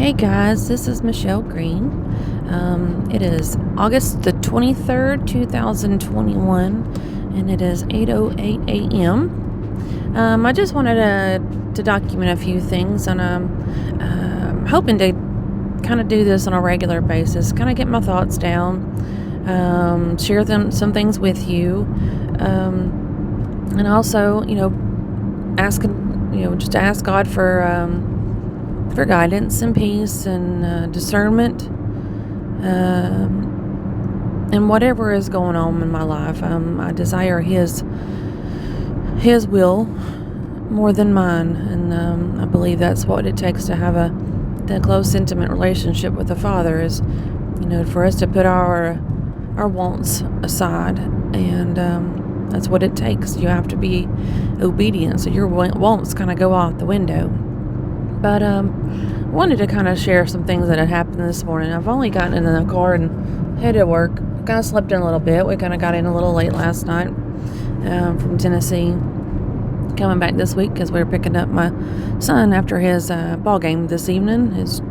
Hey guys, this is Michelle Green. It is August the 23rd, 2021, and it is 8:08 a.m. I just wanted to document a few things, and I'm hoping to kind of do this on a regular basis, kind of get my thoughts down, share some things with you, and also, just ask God for guidance and peace and discernment, and whatever is going on in my life. I desire His will more than mine, and I believe that's what it takes to have that close, intimate relationship with the Father. Is for us to put our wants aside, and that's what it takes. You have to be obedient, so your wants kind of go out the window. But I wanted to kind of share some things that had happened this morning. I've only gotten in the car and headed to work. Kind of slept in a little bit. We kind of got in a little late last night from Tennessee. Coming back this week because we were picking up my son after his ball game this evening, his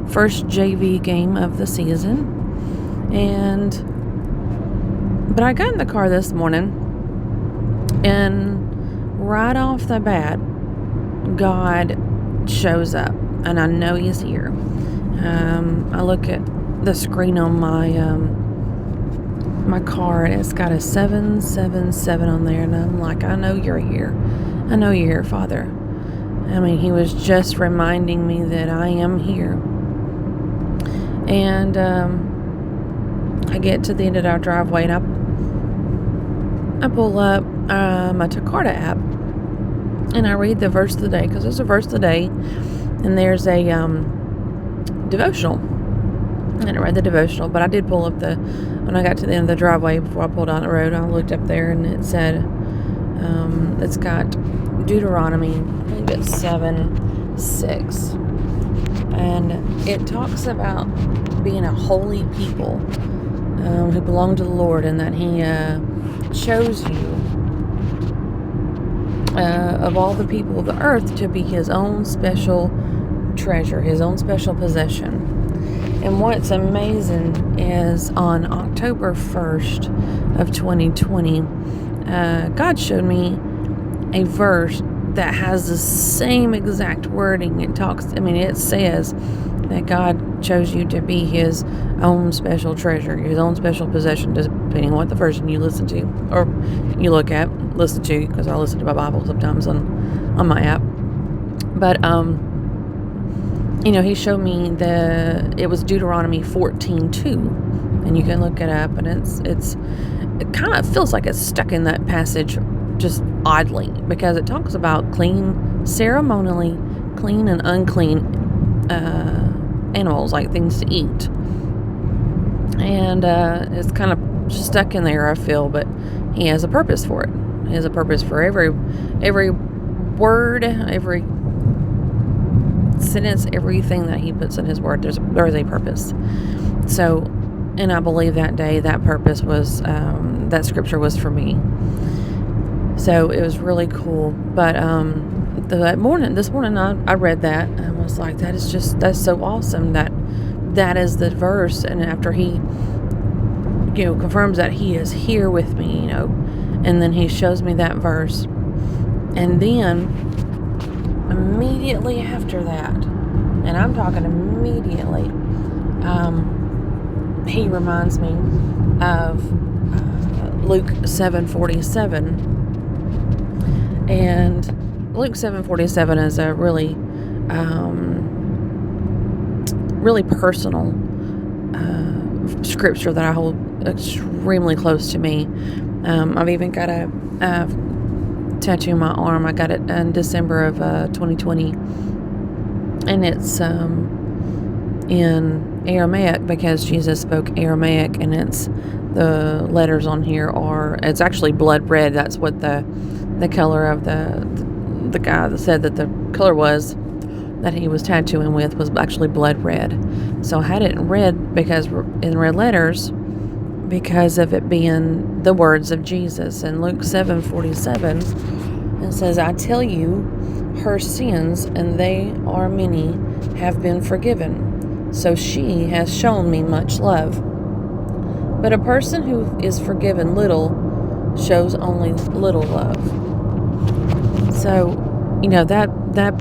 first JV game of the season. But I got in the car this morning, and right off the bat, God shows up, and I know He's here. I look at the screen on my car, and it's got a 777 on there, and I'm like, I know You're here. I know You're here, Father. I mean, He was just reminding me that I am here. And I get to the end of our driveway, and I pull up my Takarta app, and I read the verse of the day, because there's a verse of the day, and there's a devotional. I didn't read the devotional, but I did pull up when I got to the end of the driveway, before I pulled on the road, I looked up there, and it said, it's got Deuteronomy, I think it's 7:6, and it talks about being a holy people who belong to the Lord, and that He chose you of all the people of the earth to be His own special treasure, His own special possession. And what's amazing is on October 1st of 2020, God showed me a verse that has the same exact wording. It says that God chose you to be His own special treasure, His own special possession, depending on what the version you listen to, or you listen to, because I listen to my Bible sometimes on my app. But, He showed me it was Deuteronomy 14:2, and you can look it up, and it kind of feels like it's stuck in that passage just oddly, because it talks about ceremonially clean and unclean animals, like things to eat. And it's kind of stuck in there, I feel, but He has a purpose for it. He has a purpose for every word, every sentence, everything that He puts in His word. There's a purpose. So, and I believe that day, that purpose was, that scripture was for me. So it was really cool. But this morning I read that, and I was like, that's so awesome that is the verse. And after He confirms that He is here with me, and then He shows me that verse, and then immediately after that, and I'm talking immediately, He reminds me of Luke 7:47. And Luke 7:47 is a really personal scripture that I hold extremely close to me. I've even got a tattoo on my arm. I got it in December of 2020, and it's in Aramaic, because Jesus spoke Aramaic, and the letters on here it's actually blood red. That's what the color of the guy that said that the color was that he was tattooing with was actually blood red. So I had it in red in red letters, because of it being the words of Jesus. In Luke 7:47, it says, I tell you, her sins, and they are many, have been forgiven. So she has shown me much love. But a person who is forgiven little shows only little love. So, that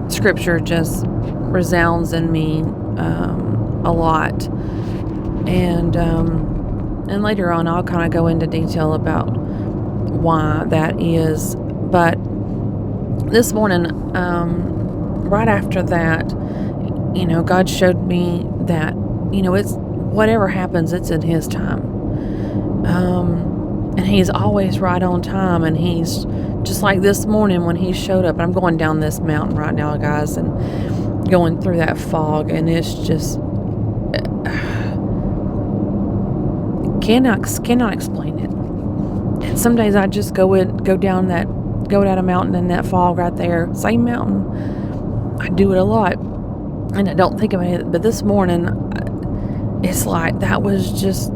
scripture just resounds in me a lot. And later on, I'll kind of go into detail about why that is. But this morning, right after that, God showed me that, it's whatever happens, it's in His time. And He's always right on time. And He's just like this morning when He showed up. I'm going down this mountain right now, guys, and going through that fog. And it's just cannot explain it. And some days I just go down a mountain in that fog right there, same mountain. I do it a lot, and I don't think about it. But this morning, it's like that was just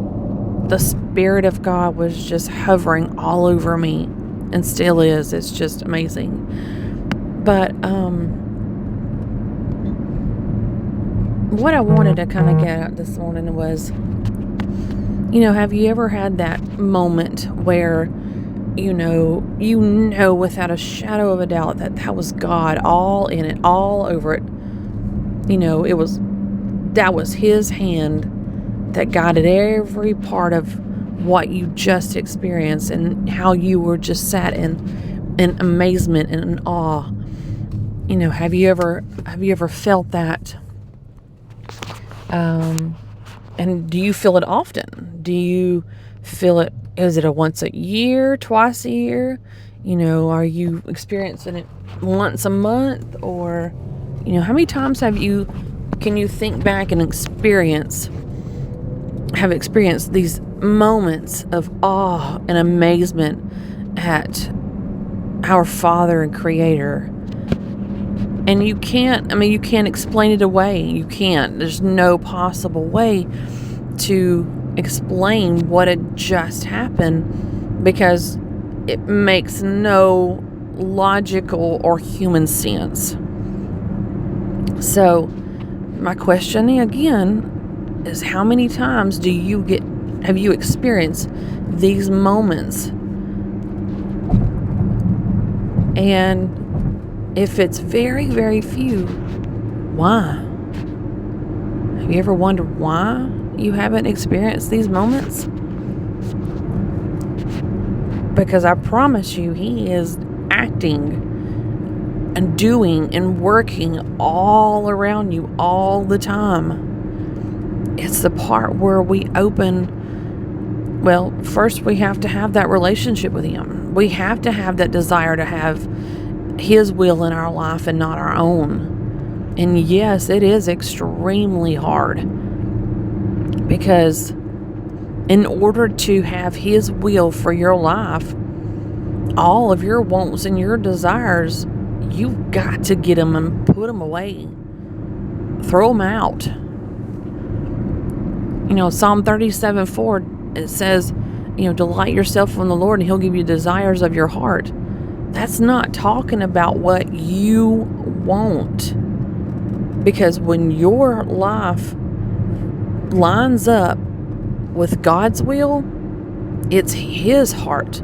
the Spirit of God was just hovering all over me, and still is. It's just amazing. But what I wanted to kind of get at this morning was, have you ever had that moment where, without a shadow of a doubt that was God all in it, all over it. That was His hand that guided every part of what you just experienced, and how you were just sat in amazement and in awe. Have you ever felt that? And do you feel it often? Do you feel it? Is it a once a year, twice a year? Are you experiencing it once a month? Or, how many times can you think back and have experienced these moments of awe and amazement at our Father and Creator? And you can't explain it away. You can't. There's no possible way to explain what had just happened, because it makes no logical or human sense. So, my question again is, how many times have you experienced these moments? And if it's very, very few, why? Have you ever wondered why you haven't experienced these moments? Because I promise you, He is acting and doing and working all around you all the time. It's the part where we open. Well, first we have to have that relationship with Him. We have to have that desire to have His will in our life and not our own. And yes, it is extremely hard, because in order to have His will for your life, all of your wants and your desires, you've got to get them and put them away. Throw them out. Psalm 37:4, it says, delight yourself in the Lord and He'll give you desires of your heart. That's not talking about what you want. Because when your life lines up with God's will, it's His heart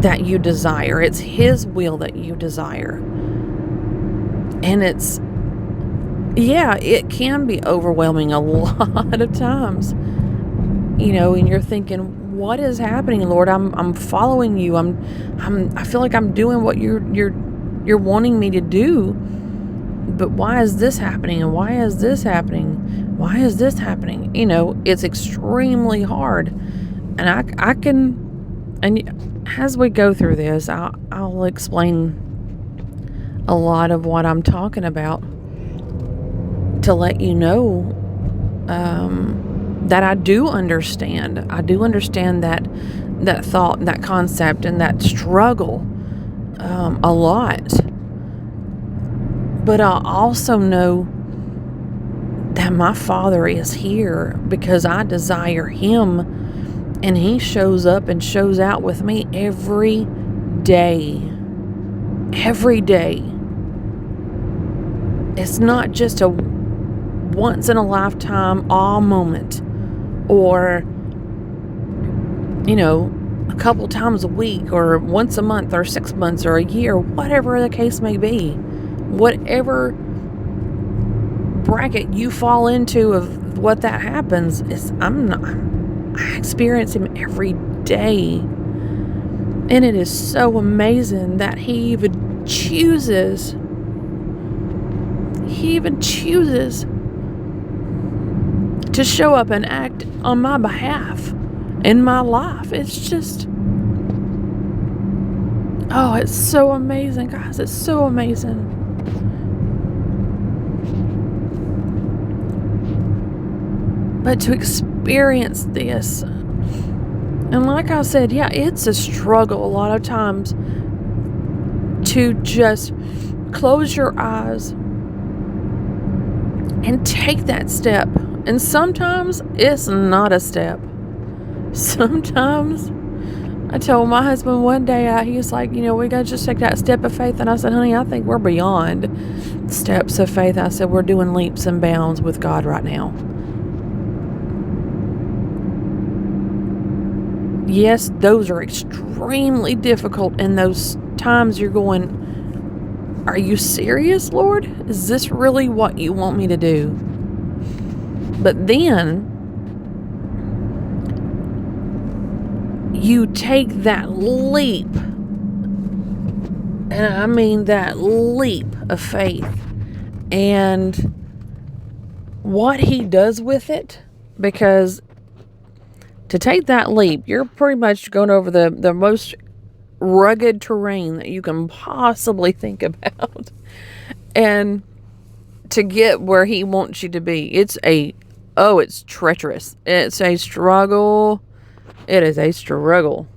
that you desire. It's His will that you desire. And it can be overwhelming a lot of times. And you're thinking, what is happening, Lord? I'm following you. I feel like I'm doing what you're wanting me to do. But why is this happening? And why is this happening? Why is this happening? It's extremely hard. And I can, and as we go through this, I'll explain a lot of what I'm talking about to let you know that I do understand. I do understand that thought, that concept, and that struggle a lot. But I also know that my Father is here because I desire Him, and He shows up and shows out with me every day. every day. It's not just a once in a lifetime awe moment, or, a couple times a week, or once a month, or 6 months, or a year, whatever the case may be. Whatever bracket you fall into of what that happens, I experience him every day. And it is so amazing that he even chooses to show up and act on my behalf in my life. It's just, it's so amazing, guys. It's so amazing. But to experience this, and like I said, it's a struggle a lot of times to just close your eyes and take that step. And sometimes it's not a step. Sometimes, I told my husband one day, he was like, we got to just take that step of faith. And I said, honey, I think we're beyond steps of faith. I said, we're doing leaps and bounds with God right now. Yes, those are extremely difficult. And those times you're going, are you serious, Lord? Is this really what you want me to do? But then you take that leap, and I mean that leap of faith, and what he does with it, because to take that leap, you're pretty much going over the most rugged terrain that you can possibly think about, and to get where he wants you to be, it's treacherous. It's a struggle. It is a struggle.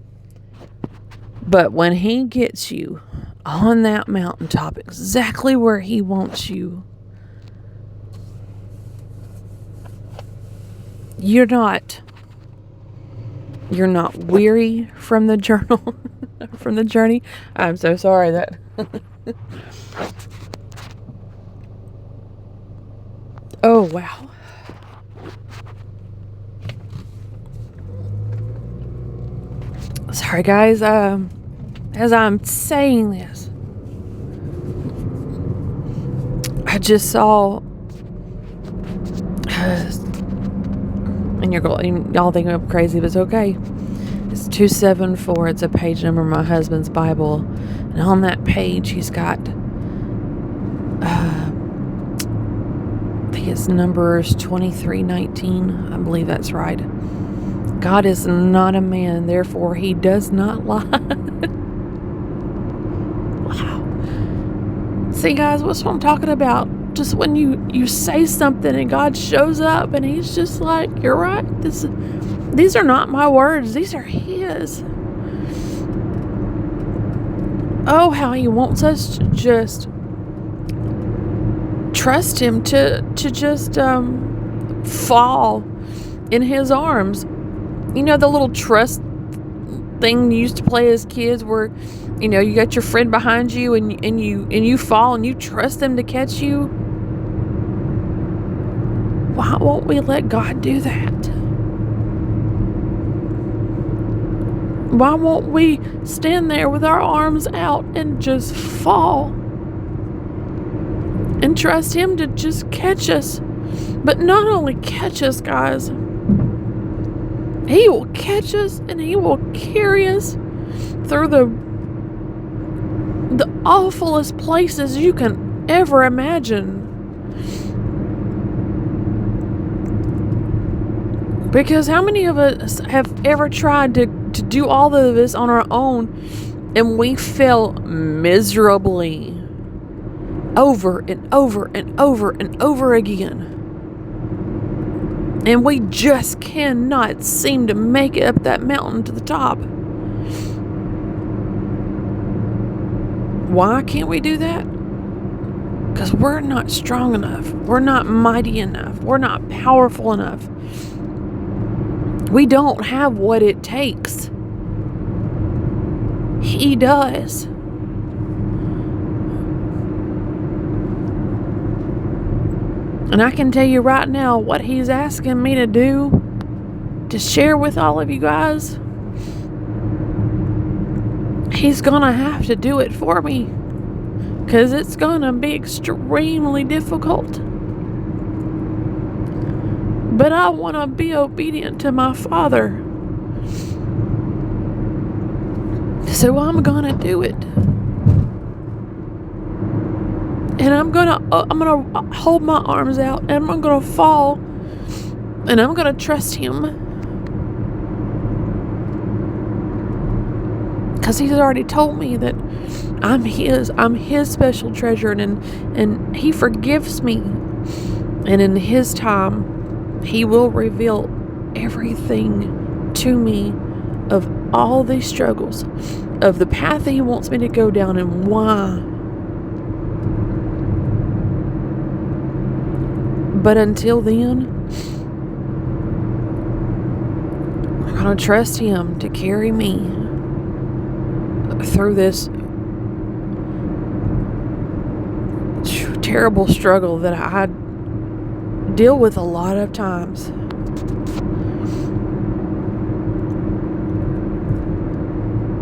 But when he gets you on that mountaintop, exactly where he wants you, you're not weary from the journey. I'm so sorry that oh wow. Sorry, guys. As I'm saying this, I just saw, and y'all think I'm crazy, but it's okay. It's 274. It's a page number in my husband's Bible, and on that page, he's got, I think it's Numbers 23:19. I believe that's right. God is not a man, therefore he does not lie. Wow. See, guys, what's what I'm talking about? Just when you say something and God shows up and he's just like, you're right. These are not my words. These are his. Oh, how he wants us to just trust him, to just fall in his arms. The little trust thing you used to play as kids, where you got your friend behind you and you fall and you trust them to catch you. Why won't we let God do that? Why won't we stand there with our arms out and just fall and trust him to just catch us? But not only catch us, guys, he will catch us and he will carry us through the awfulest places you can ever imagine. Because how many of us have ever tried to do all of this on our own and we fail miserably over and over and over and over again? And we just cannot seem to make it up that mountain to the top. Why can't we do that? Because we're not strong enough. We're not mighty enough. We're not powerful enough. We don't have what it takes. He does. And I can tell you right now what he's asking me to do, to share with all of you guys. He's gonna have to do it for me, because it's gonna be extremely difficult. But I want to be obedient to my Father. So I'm going to do it. And I'm going to hold my arms out, and I'm going to fall, and I'm going to trust him. Because he's already told me that I'm his special treasure, and he forgives me. And in his time, he will reveal everything to me of all these struggles, of the path that he wants me to go down and why. But until then, I'm going to trust him to carry me through this terrible struggle that I deal with a lot of times.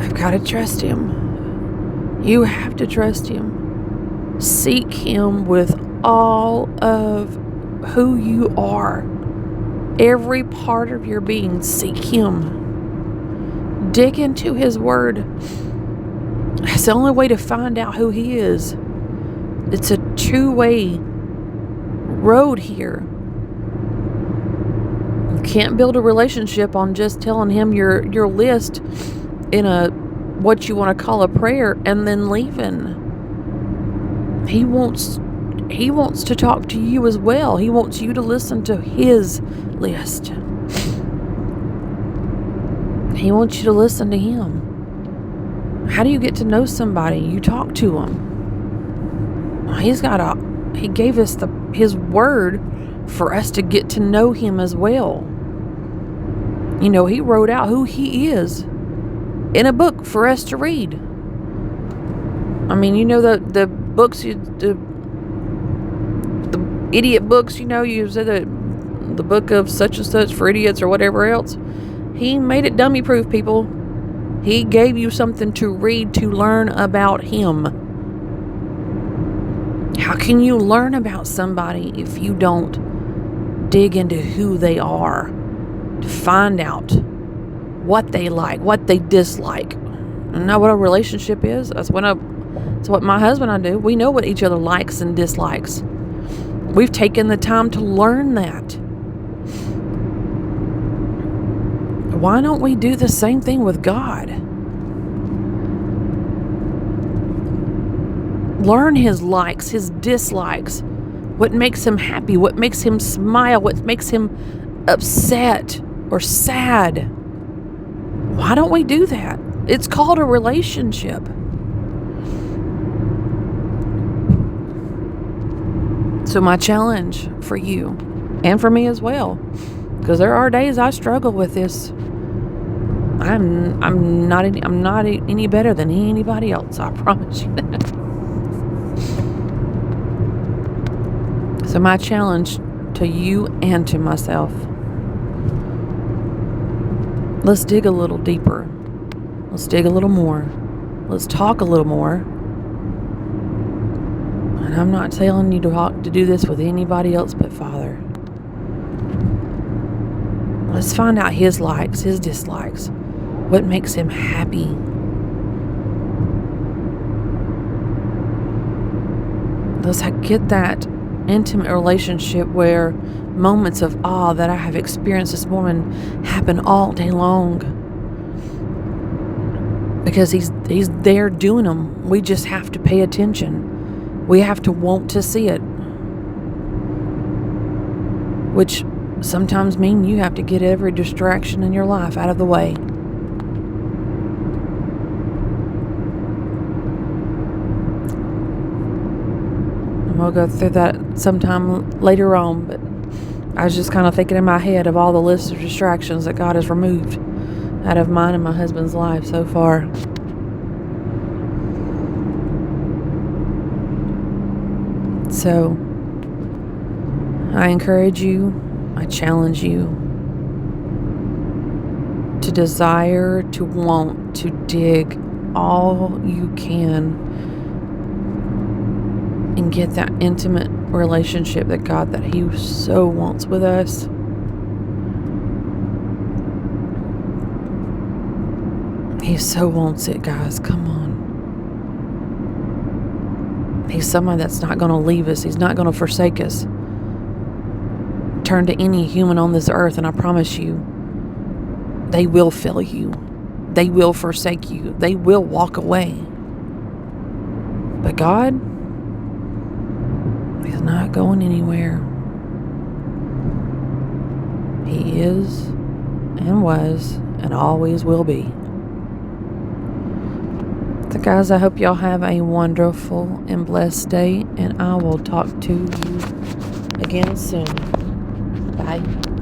I've got to trust him. You have to trust him. Seek him with all of who you are. Every part of your being, seek him. Dig into his word. It's the only way to find out who he is. It's a two-way road here. You can't build a relationship on just telling him your list in what you want to call a prayer and then leaving. He wants to talk to you as well. He wants you to listen to his list. He wants you to listen to him. How do you get to know somebody? You talk to him. He gave us his word for us to get to know him as well. You know, he wrote out who he is in a book for us to read. I mean, you know, the books, the idiot books, you know, you said the book of such and such for idiots or whatever else. He made it dummy proof, people. He gave you something to read to learn about him. How can you learn about somebody if you don't dig into who they are to find out what they like, what they dislike? And know what a relationship is? That's what my husband and I do. We know what each other likes and dislikes. We've taken the time to learn that. Why don't we do the same thing with God? Learn his likes, his dislikes, what makes him happy, what makes him smile, what makes him upset or sad. Why don't we do that? It's called a relationship. So my challenge for you, and for me as well, because there are days I struggle with this. I'm not any better than anybody else, I promise you that. So my challenge to you and to myself, let's dig a little deeper. Let's dig a little more. Let's talk a little more. And I'm not telling you to do this with anybody else but Father. Let's find out his likes, his dislikes, what makes him happy. Let's get that intimate relationship where moments of awe that I have experienced this morning happen all day long. Because he's there doing them. We just have to pay attention. We have to want to see it. Which sometimes mean you have to get every distraction in your life out of the way. We'll go through that sometime later on, but I was just kind of thinking in my head of all the list of distractions that God has removed out of mine and my husband's life so far. So I encourage you, I challenge you to desire, to want, to dig all you can and get that intimate relationship that He so wants with us. He so wants it, guys. Come on. He's somebody that's not going to leave us. He's not going to forsake us. Turn to any human on this earth, and I promise you, they will fail you. They will forsake you. They will walk away. But God, He's not going anywhere. He is and was and always will be. So guys, I hope y'all have a wonderful and blessed day, and I will talk to you again soon. Bye.